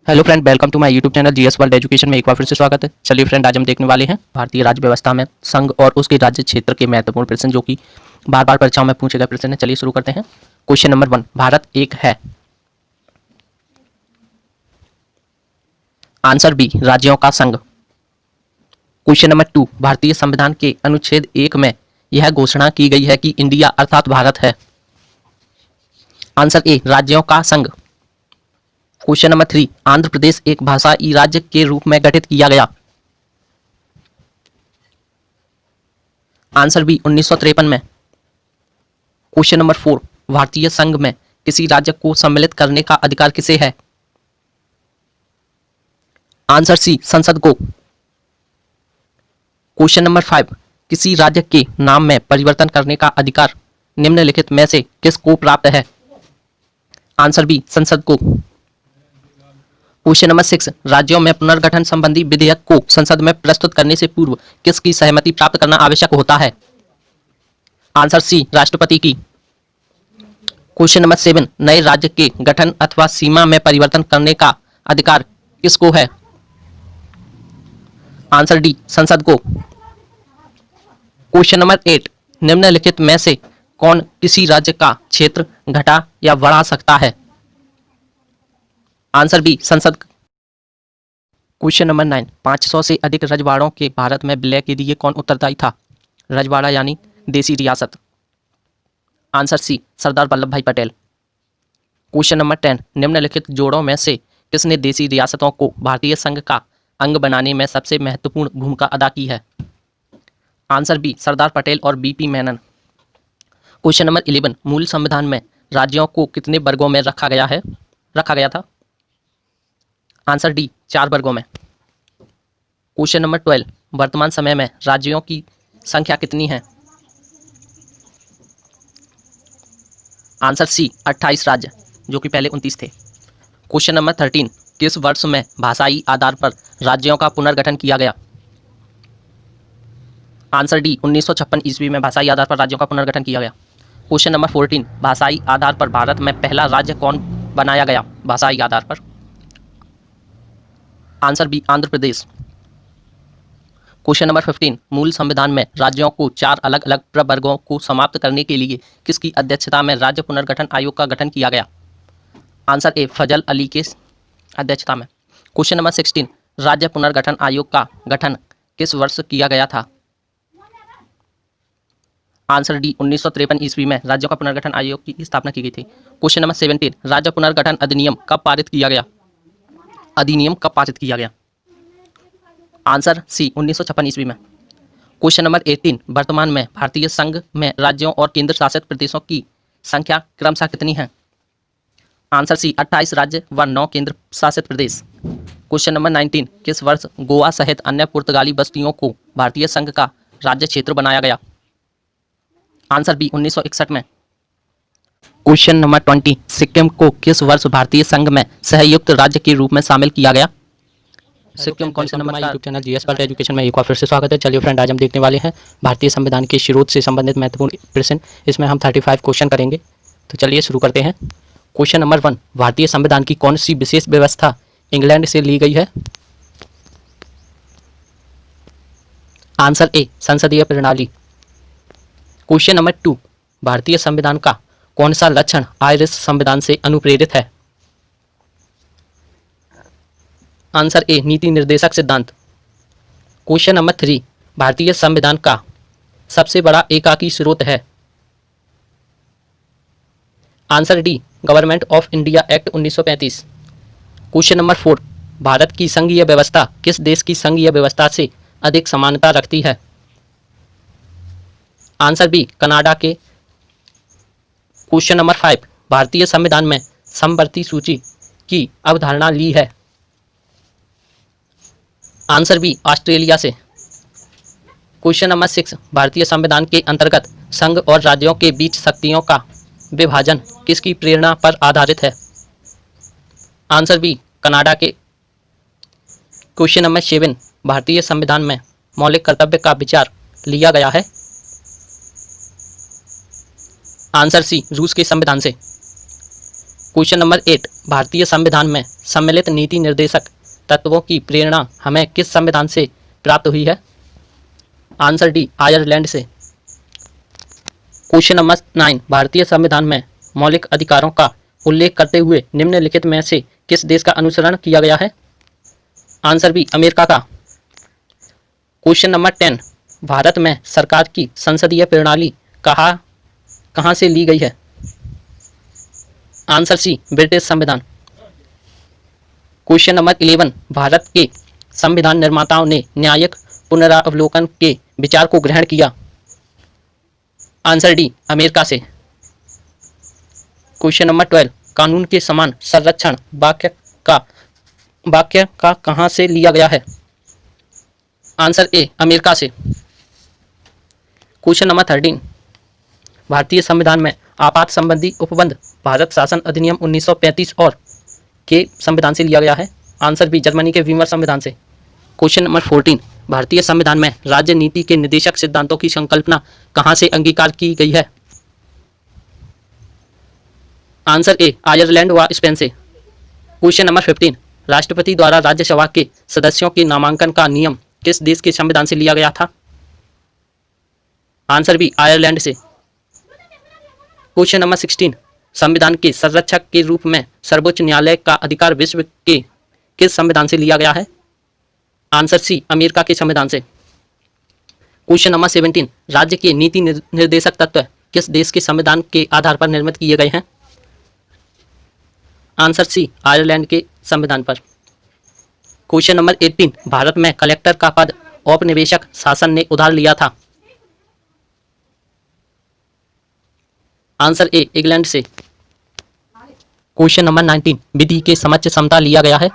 Hello friend, welcome to my YouTube channel GS world education में एक बार फिर से स्वागत है। चलिए फ्रेंड, आज हम देखने वाले हैं भारतीय राज्य व्यवस्था में संघ और उसके राज्य क्षेत्र के महत्वपूर्ण प्रश्न, जो कि बार बार परीक्षाओं में पूछे गए प्रश्न है। चलिए शुरू करते हैं। क्वेश्चन नंबर 1, भारत एक है। आंसर बी, राज्यों का संघ। क्वेश्चन नंबर 2, भारतीय संविधान के अनुच्छेद 1 में यह घोषणा की गई है कि इंडिया अर्थात भारत है। आंसर ए, राज्यों का संघ। क्वेश्चन नंबर 3, आंध्र प्रदेश एक भाषाई राज्य के रूप में गठित किया गया। आंसर बी, 1953 में। क्वेश्चन नंबर 4, भारतीय संघ में किसी राज्य को सम्मिलित करने का अधिकार किसे है। आंसर सी, संसद को। क्वेश्चन नंबर 5, किसी राज्य के नाम में परिवर्तन करने का अधिकार निम्नलिखित में से किसको प्राप्त है। आंसर बी, संसद को। क्वेश्चन नंबर 6, राज्यों में पुनर्गठन संबंधी विधेयक को संसद में प्रस्तुत करने से पूर्व किसकी सहमति प्राप्त करना आवश्यक होता है। आंसर सी, राष्ट्रपति की। क्वेश्चन नंबर 7, नए राज्य के गठन अथवा सीमा में परिवर्तन करने का अधिकार किसको है। आंसर डी, संसद को। क्वेश्चन नंबर 8, निम्नलिखित में से कौन किसी राज्य का क्षेत्र घटा या बढ़ा सकता है। आंसर बी, संसद। क्वेश्चन नंबर 9, 500 से अधिक रजवाड़ों के भारत में विलय के लिए कौन उत्तरदायी था। रजवाड़ा यानी देसी रियासत। आंसर सी, सरदार वल्लभ भाई पटेल। क्वेश्चन नंबर 10, निम्नलिखित जोड़ों में से किसने देसी रियासतों को भारतीय संघ का अंग बनाने में सबसे महत्वपूर्ण भूमिका अदा की है। आंसर बी, सरदार पटेल और बीपी मेनन। क्वेश्चन नंबर 11, मूल संविधान में राज्यों को कितने वर्गों में रखा गया था। आंसर डी, 4 वर्गों में। क्वेश्चन नंबर 12, वर्तमान समय में राज्यों की संख्या कितनी है। आंसर सी, 28 राज्य, जो कि पहले 29 थे। क्वेश्चन नंबर 13, किस वर्ष में भाषाई आधार पर राज्यों का पुनर्गठन किया गया। आंसर डी, 1956 ईस्वी में भाषाई आधार पर राज्यों का पुनर्गठन किया गया। क्वेश्चन नंबर 14, भाषाई आधार पर भारत में पहला राज्य कौन बनाया गया भाषाई आधार पर। Answer B, Andhra Pradesh. Question number 15, मूल संविधान में राज्यों को 4 अलग अलग प्रवर्गों को समाप्त करने के लिए किसकी अध्यक्षता में राज्य पुनर्गठन आयोग का गठन किया गया। आंसर ए, फजल अली के अध्यक्षता में। क्वेश्चन नंबर 16, राज्य पुनर्गठन आयोग का गठन किस वर्ष किया गया था। आंसर डी, 1953 ईस्वी में राज्यों का पुनर्गठन आयोग की स्थापना की गई थी। क्वेश्चन नंबर 17, राज्य पुनर्गठन अधिनियम कब पारित किया गया। आंसर सी, 1956 ईस्वी में। क्वेश्चन नंबर 18, वर्तमान में भारतीय संघ में राज्यों और केंद्र शासित प्रदेशों की संख्या क्रमशः कितनी है। आंसर सी, 28 राज्य व 9 केंद्र शासित प्रदेश। क्वेश्चन नंबर 19, किस वर्ष गोवा सहित अन्य पुर्तगाली बस्तियों को भारतीय संघ का राज्य क्षेत्र बनाया गया। आंसर बी, 1961 में। क्वेश्चन नंबर 20, सिक्किम को किस वर्ष भारतीय संघ में सहयुक्त राज्य के रूप में शामिल किया गया। सिक्किम कौन से number. YouTube channel GS world education में एक बार फिर से स्वागत है। चलिए फ्रेंड, आज हम देखने वाले हैं भारतीय संविधान के स्रोत से संबंधित महत्वपूर्ण प्रश्न। इसमें हम 35 क्वेश्चन करेंगे। तो चलिए शुरू करते हैं। क्वेश्चन नंबर 1, भारतीय संविधान की कौन सी विशेष व्यवस्था इंग्लैंड से ली गई है। आंसर ए, संसदीय प्रणाली। क्वेश्चन नंबर 2, भारतीय संविधान का कौन सा लक्षण आयरिश संविधान से अनुप्रेरित है। आंसर ए, नीति निर्देशक सिद्धांत। क्वेश्चन नंबर 3, भारतीय संविधान का सबसे बड़ा एकाकी स्रोत है। Answer D, government of India act 1935। Question number 4, Bharat की संघीय व्यवस्था किस देश की संघीय व्यवस्था से अधिक समानता रखती है। आंसर बी, कनाडा के। क्वेश्चन नंबर 5, भारतीय संविधान में समवर्ती सूची की अवधारणा ली है। आंसर बी, ऑस्ट्रेलिया से। क्वेश्चन नंबर 6, भारतीय संविधान के अंतर्गत संघ और राज्यों के बीच शक्तियों का विभाजन किसकी प्रेरणा पर आधारित है। आंसर बी, कनाडा के। क्वेश्चन नंबर 7, भारतीय संविधान में मौलिक कर्तव्य का विचार लिया गया है। आंसर सी, रूस के संविधान से। क्वेश्चन नंबर 8, भारतीय संविधान में सम्मिलित नीति निर्देशक तत्वों की प्रेरणा हमें किस संविधान से प्राप्त हुई है? आंसर डी, आयरलैंड से। क्वेश्चन नंबर 9, भारतीय संविधान में मौलिक अधिकारों का उल्लेख करते हुए निम्नलिखित में से किस देश का अनुसरण किया गया है? आंसर बी, अमेरिका का। क्वेश्चन नंबर 10, भारत में सरकार की संसदीय प्रणाली कहाँ से ली गई है? आंसर सी, ब्रिटिश संविधान। क्वेश्चन नंबर 11, भारत के संविधान निर्माताओं ने न्यायिक पुनरावलोकन के विचार को ग्रहण किया। आंसर डी, अमेरिका से। क्वेश्चन नंबर 12, कानून के समान संरक्षण वाक्य का कहां से लिया गया है? आंसर ए, अमेरिका से। क्वेश्चन नंबर 13, भारतीय संविधान में आपात संबंधी उपबंध भारत शासन अधिनियम 1935 और के संविधान से लिया गया है? आंसर बी, जर्मनी के वीमर संविधान से। क्वेश्चन नंबर 14, भारतीय संविधान में राज्य नीति के निर्देशक सिद्धांतों की संकल्पना कहां से अंगीकार की गई है? आंसर ए, आयरलैंड व स्पेन से। क्वेश्चन नंबर 15, राष्ट्रपति द्वारा राज्यसभा के सदस्यों के नामांकन का नियम किस देश के संविधान से लिया गया था? आंसर बी, आयरलैंड से। क्वेश्चन नंबर 16, संविधान के संरक्षक के रूप में सर्वोच्च न्यायालय का अधिकार विश्व के किस संविधान से लिया गया है? आंसर सी, अमेरिका के संविधान से। क्वेश्चन नंबर 17, राज्य के नीति निर्देशक तत्व किस देश के संविधान के आधार पर निर्मित किए गए हैं? आंसर सी, आयरलैंड के संविधान पर। क्वेश्चन नंबर 18, भारत में कलेक्टर का पद औपनिवेशिक शासन ने उधार लिया था। आंसर ए, इंग्लैंड से। क्वेश्चन नंबर 19, विधि के समक्ष समता लिया गया है।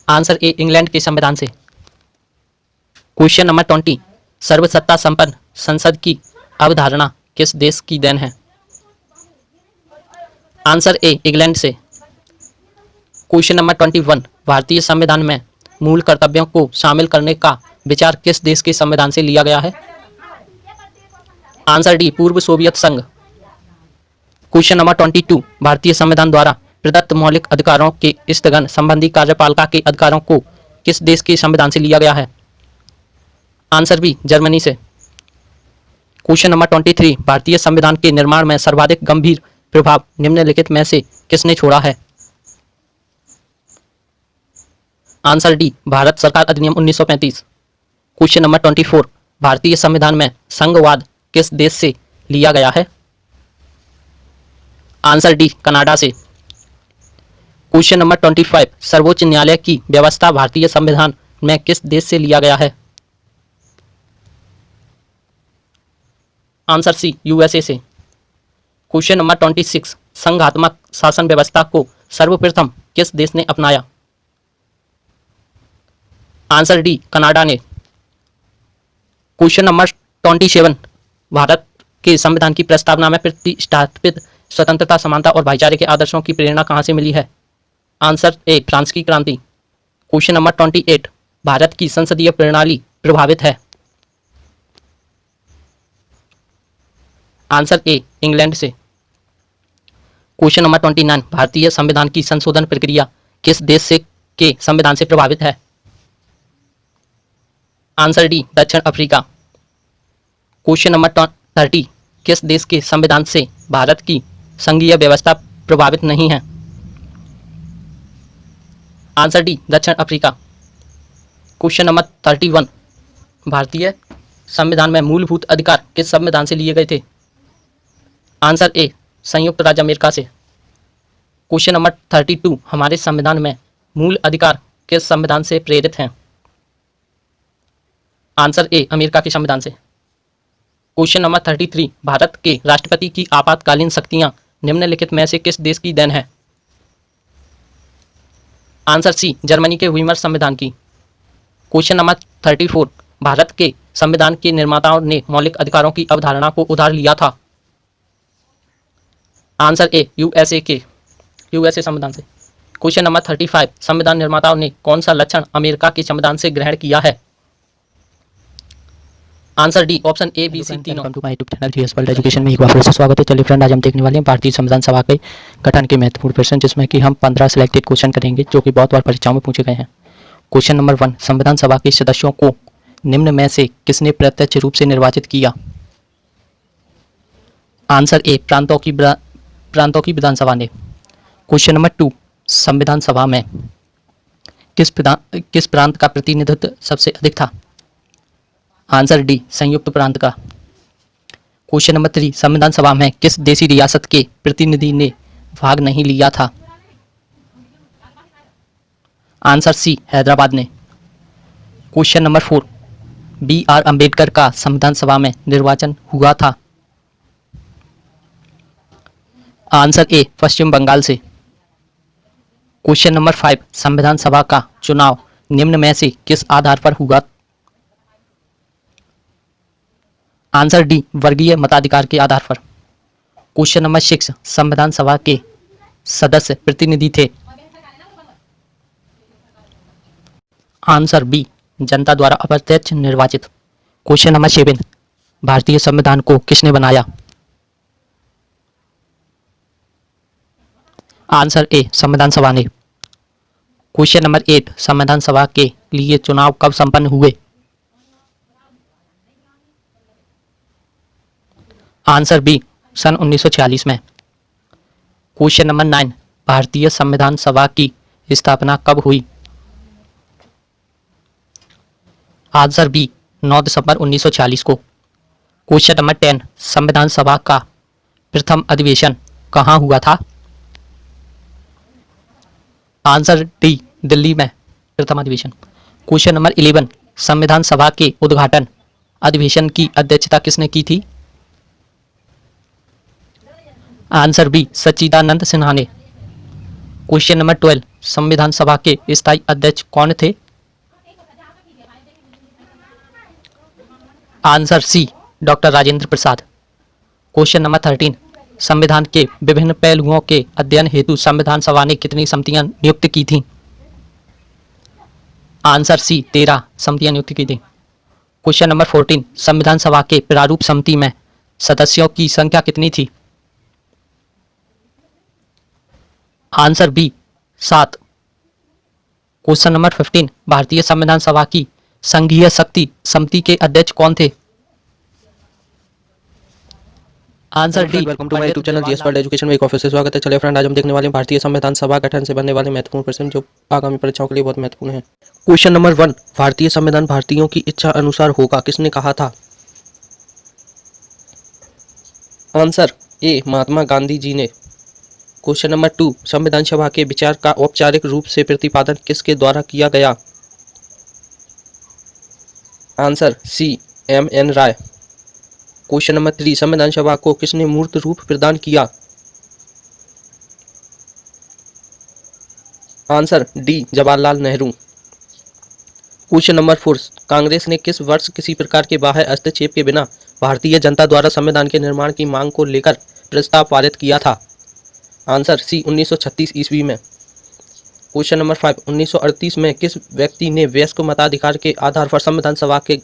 आंसर ए, इंग्लैंड के संविधान से। क्वेश्चन नंबर 20, सर्वसत्ता संपन्न संसद की अवधारणा किस देश की देन है? आंसर ए, इंग्लैंड से। क्वेश्चन नंबर 21, भारतीय संविधान में मूल कर्तव्यों को शामिल करने का विचार किस देश के संविधान से लिया गया है? आंसर डी, पूर्व सोवियत संघ। क्वेश्चन नंबर 22, भारतीय संविधान द्वारा प्रदत्त मौलिक अधिकारों के स्थगन संबंधी कार्यपालिका के अधिकारों को किस देश के संविधान से लिया गया है? आंसर बी, जर्मनी से। क्वेश्चन नंबर 23, भारतीय संविधान के निर्माण में सर्वाधिक गंभीर प्रभाव निम्नलिखित में से किसने छोड़ा है? आंसर डी, भारत सरकार अधिनियम 1935। क्वेश्चन नंबर 24, भारतीय संविधान में संघवाद किस देश से लिया गया है? आंसर डी, कनाडा से। क्वेश्चन नंबर 25, सर्वोच्च न्यायालय की व्यवस्था भारतीय संविधान में किस देश से लिया गया है? आंसर सी, यूएसए से। क्वेश्चन नंबर 26, संघात्मक शासन व्यवस्था को सर्वप्रथम किस देश ने अपनाया? आंसर डी, कनाडा ने। क्वेश्चन नंबर 27, भारत के संविधान की प्रस्तावना में प्रतिष्ठापित स्वतंत्रता, समानता और भाईचारे के आदर्शों की प्रेरणा कहां से मिली है? आंसर ए, फ्रांस की क्रांति। क्वेश्चन नंबर 28, भारत की संसदीय प्रणाली प्रभावित है? आंसर ए, इंग्लैंड से। क्वेश्चन नंबर 29, भारतीय संविधान की संशोधन प्रक्रिया किस देश से के संविधान से प्रभावित है? आंसर डी, दक्षिण अफ्रीका। क्वेश्चन नंबर 30, किस देश के संविधान से भारत की संघीय व्यवस्था प्रभावित नहीं है? आंसर डी, दक्षिण अफ्रीका। क्वेश्चन नंबर 31, भारतीय संविधान में मूलभूत अधिकार किस संविधान से लिए गए थे? आंसर ए, संयुक्त राज्य अमेरिका से। क्वेश्चन नंबर 32, हमारे संविधान में मूल अधिकार किस संविधान से प्रेरित हैं? आंसर ए, अमेरिका के संविधान से। क्वेश्चन नंबर 33, भारत के राष्ट्रपति की आपातकालीन शक्तियां निम्नलिखित में से किस देश की देन है? आंसर सी, जर्मनी के वीमर संविधान की। क्वेश्चन नंबर 34, भारत के संविधान के निर्माताओं ने मौलिक अधिकारों की अवधारणा को उधार लिया था? आंसर ए, यूएसए संविधान से। क्वेश्चन नंबर 35, संविधान निर्माताओं ने कौन सा लक्षण अमेरिका के संविधान से ग्रहण किया है? Answer D option A B C तीनों। Welcome to my YouTube channel GS world education में एक बार फिर से स्वागत है। चलिए फ्रेंड, आज हम देखने वाले हैं भारतीय संविधान सभा के गठन के महत्वपूर्ण प्रश्न, जिसमें कि हम 15 सिलेक्टेड क्वेश्चन करेंगे जो कि बहुत बार परीक्षाओं में पूछे गए हैं। क्वेश्चन नंबर 1, संविधान सभा के सदस्यों को निम्न में से किसने प्रत्यक्ष रूप से निर्वाचित किया? आंसर ए प्रांतों की विधानसभा ने। क्वेश्चन नंबर 2, संविधान सभा में किस प्रांत का प्रतिनिधित्व सबसे अधिक था? आंसर डी संयुक्त प्रांत का। क्वेश्चन नंबर 3, संविधान सभा में किस देशी रियासत के प्रतिनिधि ने भाग नहीं लिया था? आंसर सी हैदराबाद ने। Question number 4, B.R. अम्बेडकर का संविधान सभा में निर्वाचन हुआ था? आंसर ए पश्चिम बंगाल से। क्वेश्चन नंबर 5, संविधान सभा का चुनाव निम्न में से किस आधार पर हुआ? आंसर डी वर्गीय मताधिकार के आधार पर। क्वेश्चन नंबर 6, संविधान सभा के सदस्य प्रतिनिधि थे? आंसर बी जनता द्वारा अप्रत्यक्ष निर्वाचित। क्वेश्चन नंबर 7, भारतीय संविधान को किसने बनाया? आंसर ए संविधान सभा ने। क्वेश्चन नंबर 8, संविधान सभा के लिए चुनाव कब संपन्न हुए? आंसर बी सन 1946 में। क्वेश्चन नंबर 9, भारतीय संविधान सभा की स्थापना कब हुई? आंसर बी 9 दिसंबर 1946 को। क्वेश्चन नंबर 10, संविधान सभा का प्रथम अधिवेशन कहाँ हुआ था? आंसर डी दिल्ली में प्रथम अधिवेशन। क्वेश्चन नंबर 11, संविधान सभा के उद्घाटन अधिवेशन की अध्यक्षता किसने की थी? आंसर बी सच्चिदानंद सिन्हा ने। क्वेश्चन नंबर 12, संविधान सभा के स्थायी अध्यक्ष कौन थे? Answer C doctor Rajendra Prasad. Question number 13, संविधान के विभिन्न पहलुओं के अध्ययन हेतु संविधान सभा ने कितनी समितियां नियुक्त की थीं? आंसर सी 13 समितियां नियुक्त की थी। क्वेश्चन नंबर 14, संविधान सभा के प्रारूप समिति में सदस्यों की संख्या कितनी थी? Answer B 7। क्वेश्चन नंबर 15, भारतीय संविधान सभा की संघीय शक्ति समिति के अध्यक्ष कौन थे? Answer D. Welcome to my YouTube channel GS world education में एक ऑफिस से स्वागत है। चलिए फ्रेंड, आज हम देखने वाले हैं भारतीय संविधान सभा गठन से बनने वाले महत्वपूर्ण प्रश्न जो आगामी परीक्षाओं के लिए बहुत महत्वपूर्ण है। क्वेश्चन नंबर 1, भारतीय संविधान भारतीयों की इच्छा अनुसार होगा, किसने कहा था? आंसर ए महात्मा गांधी जी ने। क्वेश्चन नंबर 2, संविधान सभा के विचार का औपचारिक रूप से प्रतिपादन किसके द्वारा किया गया? Answer C M.N. Roy. Question number 3, संविधान सभा को किसने मूर्त रूप प्रदान किया? Answer D Jawaharlal Nehru. Question number 4, Congress ने किस वर्ष किसी प्रकार के बाह्य हस्तक्षेप के बिना भारतीय जनता द्वारा संविधान के निर्माण की मांग को लेकर प्रस्ताव पारित किया था? आंसर सी 1936 ईस्वी में। क्वेश्चन नंबर 5, 1938 में किस व्यक्ति ने वयस्क मताधिकार के आधार पर संविधान सभा के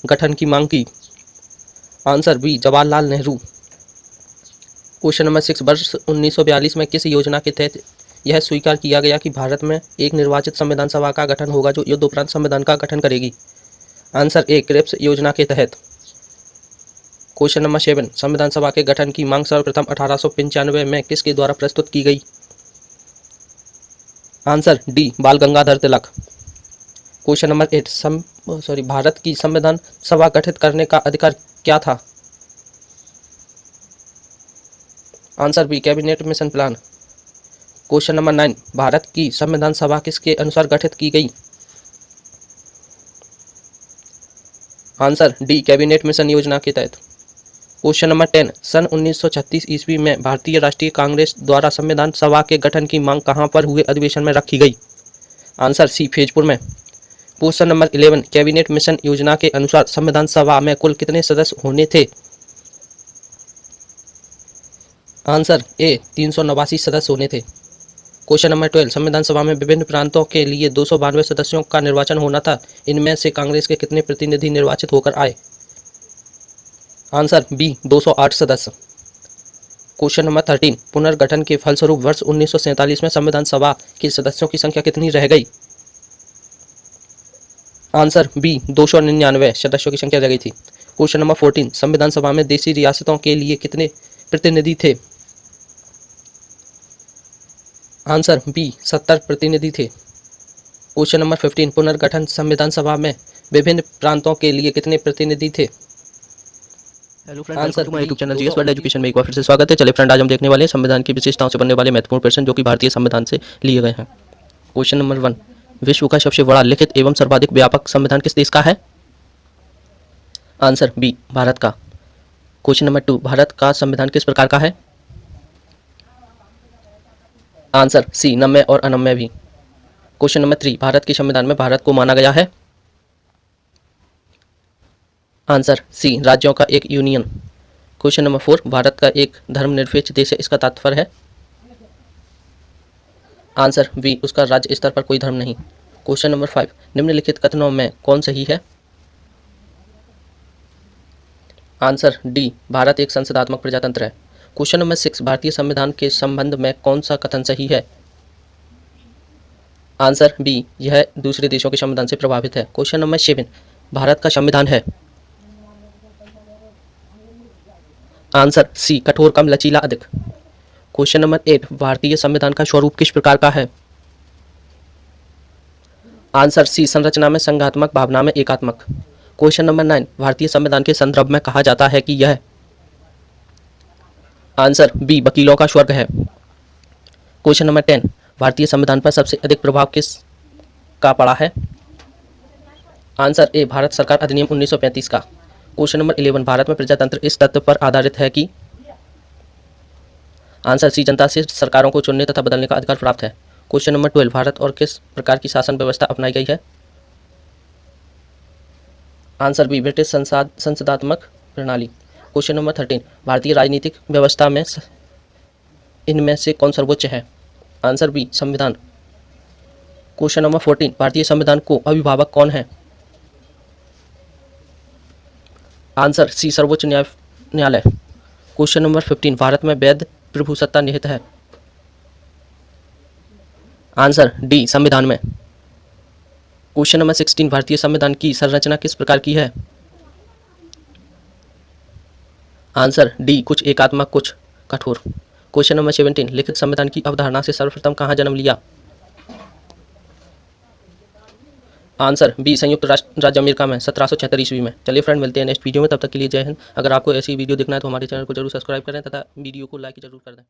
गठन की मांग की? Answer B Jawaharlal Nehru. Question number 6, वर्ष 1942 में किस योजना के तहत यह स्वीकार किया गया कि भारत में एक निर्वाचित संविधान सभा का गठन होगा जो युद्ध उपरांत संविधान का गठन करेगी? आंसर ए क्रिप्स योजना के तहत। क्वेश्चन नंबर 7, संविधान सभा के गठन की मांग सर्वप्रथम 1895 में किसके द्वारा प्रस्तुत की गई? Answer D Bal Gangadhar Tilak. Question number 8, Bharat की संविधान सभा गठित करने का अधिकार क्या था? Answer B cabinet mission plan. Question number 9, Bharat की संविधान सभा किसके अनुसार गठित की गई? आंसर डी कैबिनेट मिशन योजना के तहत। क्वेश्चन नंबर 10, सन 1936 ईस्वी में भारतीय राष्ट्रीय कांग्रेस द्वारा संविधान सभा के गठन की मांग कहां पर हुए अधिवेशन में रखी गई? आंसर सी फैजपुर में। क्वेश्चन नंबर 11, कैबिनेट मिशन योजना के अनुसार संविधान सभा में कुल कितने सदस्य होने थे? आंसर ए 389 सदस्य होने थे। क्वेश्चन नंबर 12, संविधान सभा में विभिन्न प्रांतों के लिए 292 सदस्यों का निर्वाचन होना था, इनमें से कांग्रेस के कितने प्रतिनिधि निर्वाचित होकर आए? आंसर बी 208 सदस्य। क्वेश्चन नंबर 13, पुनर्गठन के फलस्वरूप वर्ष 1947 में संविधान सभा के सदस्यों की संख्या कितनी रह गई? आंसर बी 299 सदस्यों की संख्या रह गई थी। क्वेश्चन नंबर 14, संविधान सभा में देशी रियासतों के लिए कितने प्रतिनिधि थे? आंसर बी 70 प्रतिनिधि थे। क्वेश्चन नंबर 15, पुनर्गठन संविधान सभा में विभिन्न प्रांतों के लिए कितने प्रतिनिधि थे? Hello friend, answer welcome to my YouTube channel B GS world 229। Education में एक बार फिर से स्वागत है। चलिए फ्रेंड, आज हम देखने वाले हैं संविधान की विशेषताओं से बनने वाले महत्वपूर्ण प्रश्न जो कि भारतीय संविधान से लिए गए हैं। क्वेश्चन नंबर 1, विश्व का सबसे बड़ा लिखित एवं सर्वाधिक व्यापक संविधान किस देश का है? आंसर बी भारत का। क्वेश्चन नंबर 2, भारत का संविधान किस प्रकार का है? आंसर सी नम्य और अनम्य भी। क्वेश्चन नंबर 3, भारत के संविधान में भारत को माना गया है? आंसर सी राज्यों का एक यूनियन। क्वेश्चन नंबर 4, भारत का एक धर्मनिरपेक्ष देश है, इसका तात्पर्य है? आंसर बी उसका राज्य स्तर पर कोई धर्म नहीं। क्वेश्चन नंबर 5, निम्नलिखित कथनों में कौन सही है? आंसर डी भारत एक संसदात्मक प्रजातंत्र है। क्वेश्चन नंबर 6, भारतीय संविधान के संबंध में कौन सा कथन सही है? आंसर बी यह दूसरे देशों के संविधान से प्रभावित है। क्वेश्चन नंबर 7, भारत का संविधान है? आंसर सी कठोर कम लचीला अधिक। क्वेश्चन नंबर 8, भारतीय संविधान का स्वरूप किस प्रकार का है? आंसर सी संरचना में संघात्मक, भावना में एकात्मक। क्वेश्चन नंबर 9, भारतीय संविधान के संदर्भ में कहा जाता है कि यह? आंसर बी वकीलों का स्वर्ग है। क्वेश्चन नंबर 10, भारतीय संविधान पर सबसे अधिक प्रभाव किस का पड़ा है? आंसर ए भारत सरकार अधिनियम 1935 का। क्वेश्चन नंबर 11, भारत में प्रजातंत्र इस तथ्य पर आधारित है कि? आंसर सी जनता से सरकारों को चुनने तथा बदलने का अधिकार प्राप्त है। क्वेश्चन नंबर 12, भारत और किस प्रकार की शासन व्यवस्था अपनाई गई है? आंसर बी ब्रिटिश संसदात्मक प्रणाली। क्वेश्चन नंबर 13, भारतीय राजनीतिक व्यवस्था में इनमें से कौन सर्वोच्च है? आंसर बी संविधान। क्वेश्चन नंबर 14, भारतीय संविधान को अभिभावक कौन है? आंसर सी सर्वोच्च न्यायालय। क्वेश्चन नंबर 15, भारत में वैध प्रभुसत्ता निहित है? आंसर डी संविधान में। क्वेश्चन नंबर 16, भारतीय संविधान की संरचना किस प्रकार की है? आंसर डी कुछ एकात्मक कुछ कठोर। क्वेश्चन नंबर 17, लिखित संविधान की अवधारणा से सर्वप्रथम कहाँ जन्म लिया? आंसर बी संयुक्त राज्य अमेरिका में 1776 ईस्वी में। चलिए फ्रेंड, मिलते हैं नेक्स्ट वीडियो में, तब तक के लिए जय हिंद। अगर आपको ऐसी वीडियो देखना है तो हमारे चैनल को जरूर सब्सक्राइब करें तथा वीडियो को लाइक जरूर कर दें।